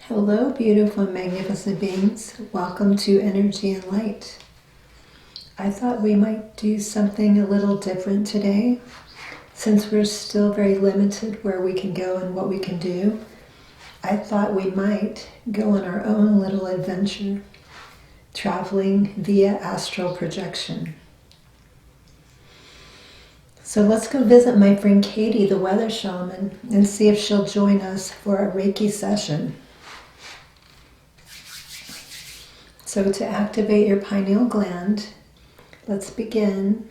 Hello, beautiful and magnificent beings. Welcome to Energy and Light. I thought we might do something a little different today. Since we're still very limited where we can go and what we can do, I thought we might go on our own little adventure, traveling via astral projection. So let's go visit my friend Katie, the weather shaman, and see if she'll join us for a Reiki session. So to activate your pineal gland, let's begin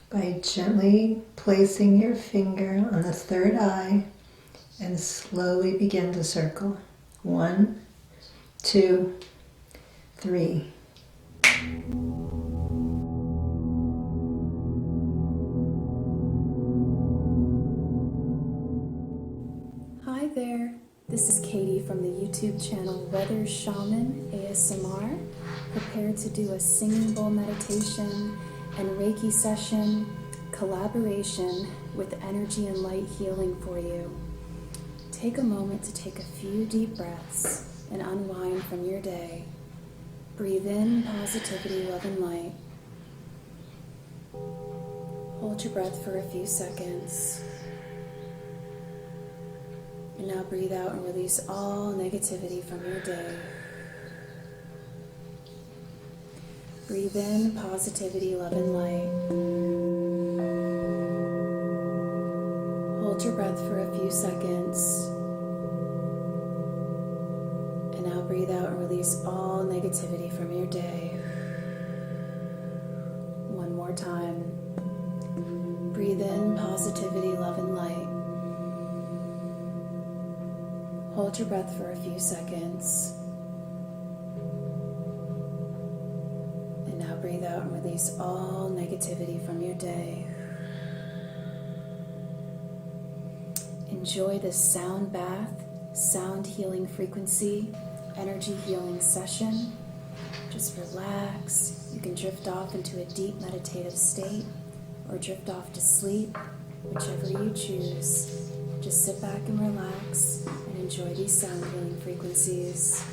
by gently placing your finger on the third eye and slowly begin to circle. 1, 2, 3. Hi there, this is Katie from the YouTube channel Weather Shaman ASMR, prepared to do a singing bowl meditation and Reiki session collaboration with energy and light healing for you. Take a moment to take a few deep breaths and unwind from your day. Breathe in positivity, love, and light. Hold your breath for a few seconds. And now breathe out and release all negativity from your day. Breathe in positivity, love, and light. Hold your breath for a few seconds. And now breathe out and release all negativity from your day. One more time. Breathe in positivity, love, and light. Hold your breath for a few seconds. And now breathe out and release all negativity from your day. Enjoy this sound bath, sound healing frequency, energy healing session. Just relax. You can drift off into a deep meditative state or drift off to sleep, whichever you choose. Just sit back and relax and enjoy these sound healing frequencies.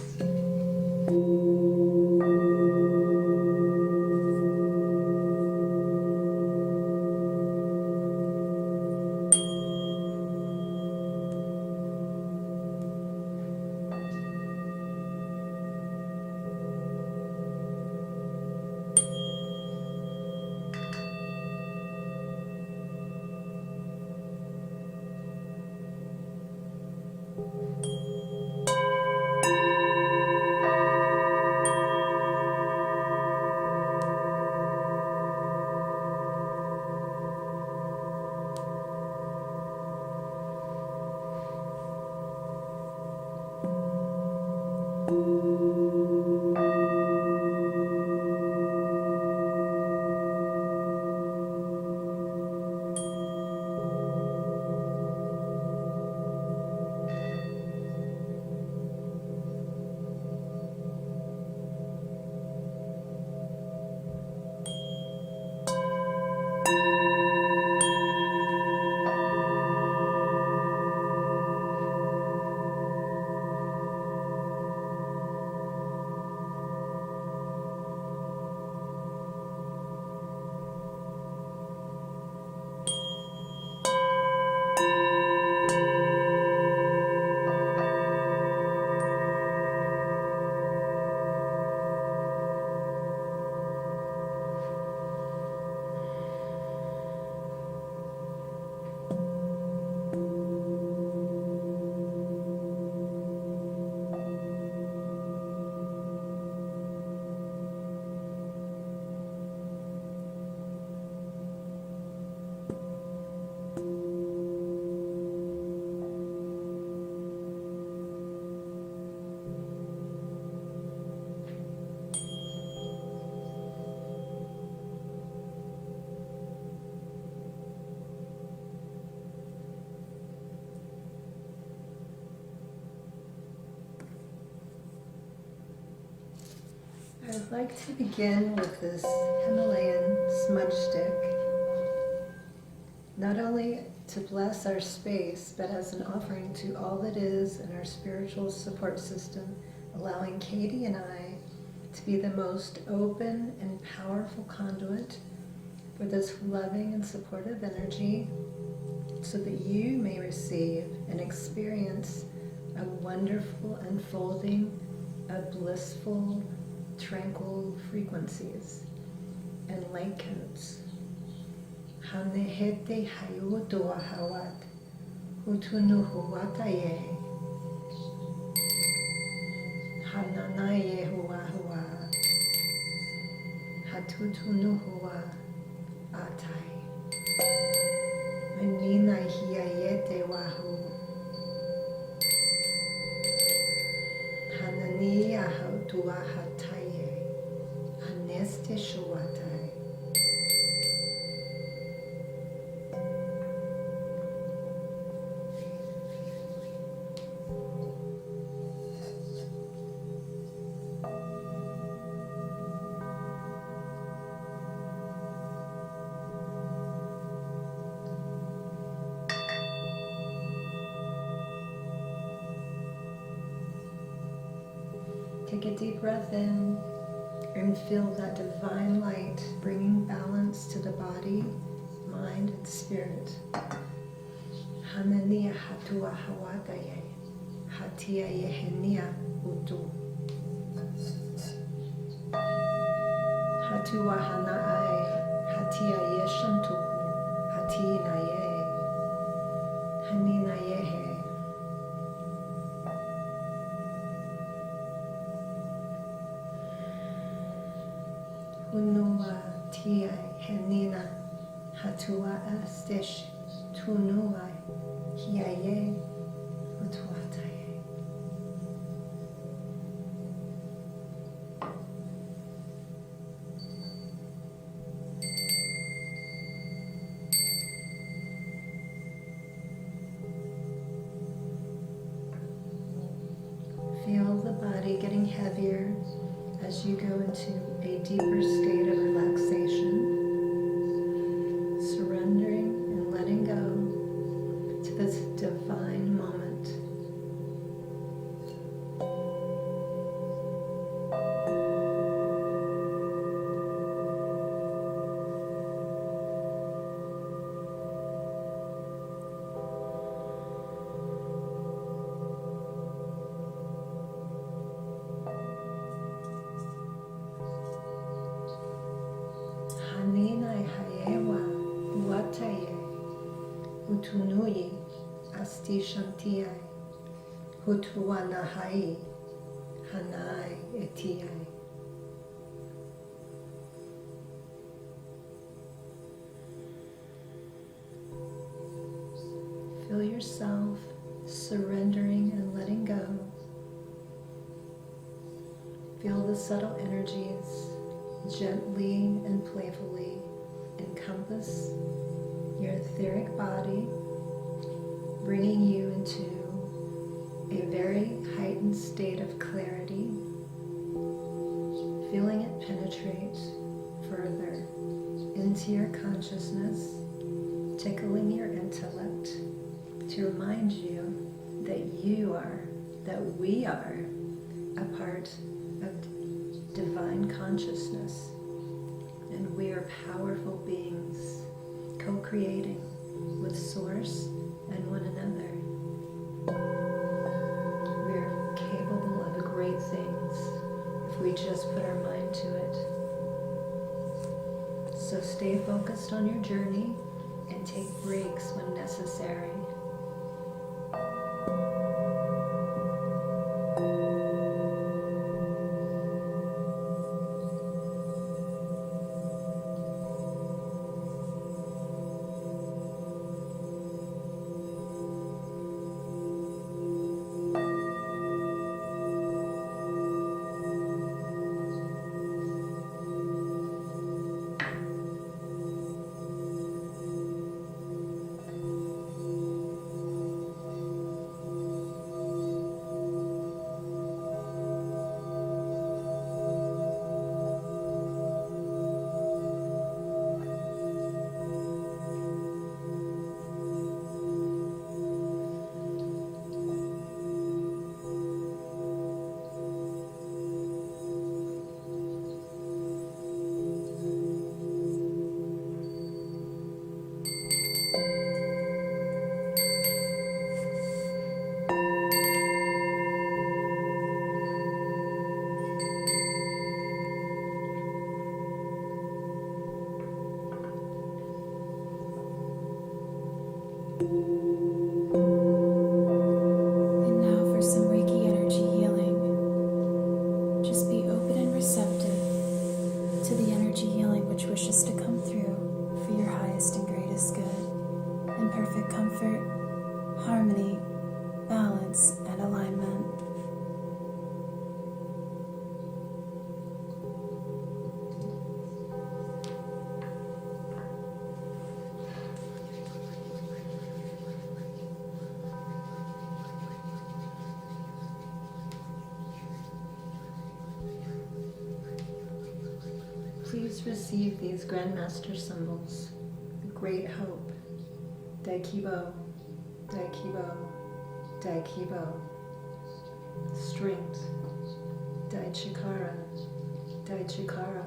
I'd like to begin with this Himalayan smudge stick. Not only to bless our space, but as an offering to all that is in our spiritual support system, allowing Katie and I to be the most open and powerful conduit for this loving and supportive energy, so that you may receive and experience a wonderful unfolding of blissful, tranquil frequencies and light codes. Hanehete hayudoa hawat, hutunu huwataye, hananaye huwa huwa, hatutunu huwa atai, menina hiayete wahu, hananiya hautua hataye, aneste shuwatai. Take a deep breath in and feel that divine light bringing balance to the body, mind, and spirit. Hanania hatua hawataye, hatia yehenia utu. Hatua hanaai, hatia yeshantuku, hatina ye, hanina yehe. Unua tia henina hatua estesh tunuai hiaye utuataye. Feel the body getting heavier as you go into a deeper state of relaxation, surrendering and letting go to this divine moment. Haninai hayewa uataye utunuyi asti shantiai hutuanahai hanai etiai. Feel yourself surrendering and letting go. Feel the subtle energies gently and playfully encompass your etheric body, bringing you into a very heightened state of clarity, feeling it penetrate further into your consciousness, tickling your intellect to remind you that we are a part of divine consciousness, and we are powerful beings co-creating with Source and one another. We are capable of great things if we just put our mind to it. So stay focused on your journey and take breaks when necessary. just receive these Grandmaster symbols. The Great Hope, Daikibo, Daikibo, Daikibo. Strength, Daichikara, Daichikara,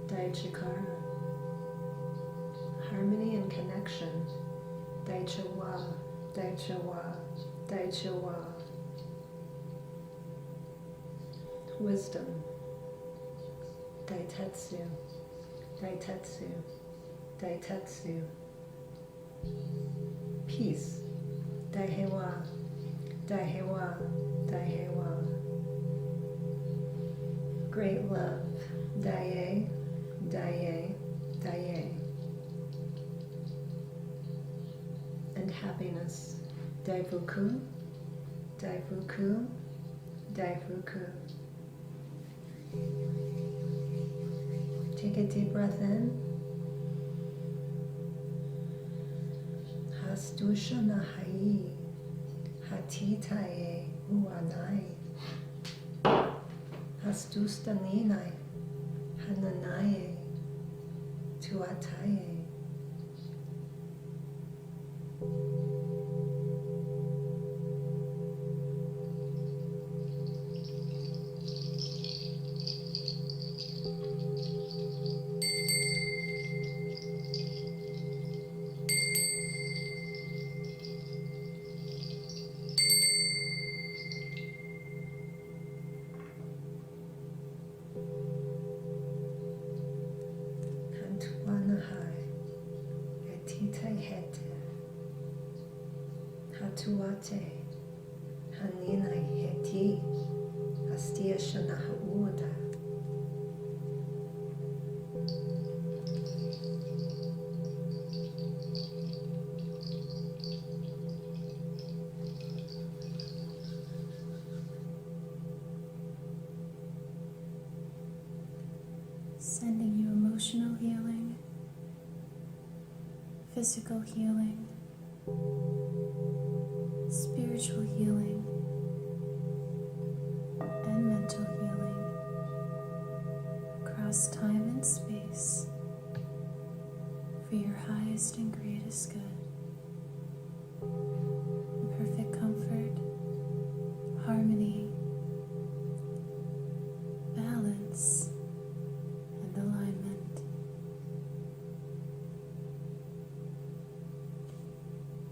Daichikara. Harmony and connection, Daichawa, Daichawa, Daichawa. Wisdom, Daitetsu, Daitetsu, Daitetsu. Peace, Daihewa, Daihewa, Daihewa. Great love, Daiei, Daiei, Daiei. And happiness, Daifuku, Daifuku, Daifuku. Take a deep breath in. Hastushana hai, hatitaye uanai. Hastustaninai, hananaye, tuataye. Kantuanahai, etite hete, hatuate, haninai heti, astia shanahuuda. Sending you emotional healing, physical healing, spiritual healing, and mental healing across time and space for your highest and greatest good. In perfect comfort, harmony, balance, and alignment.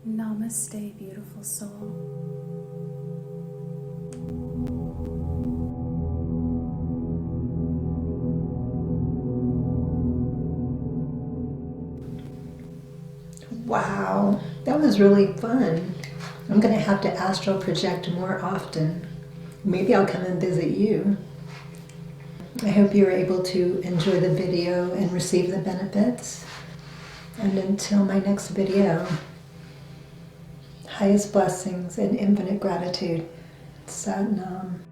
Namaste, beautiful soul. Wow, that was really fun. I'm going to have to astral project more often. Maybe I'll come and visit you. I hope you were able to enjoy the video and receive the benefits. And until my next video, highest blessings and infinite gratitude. Sat Nam.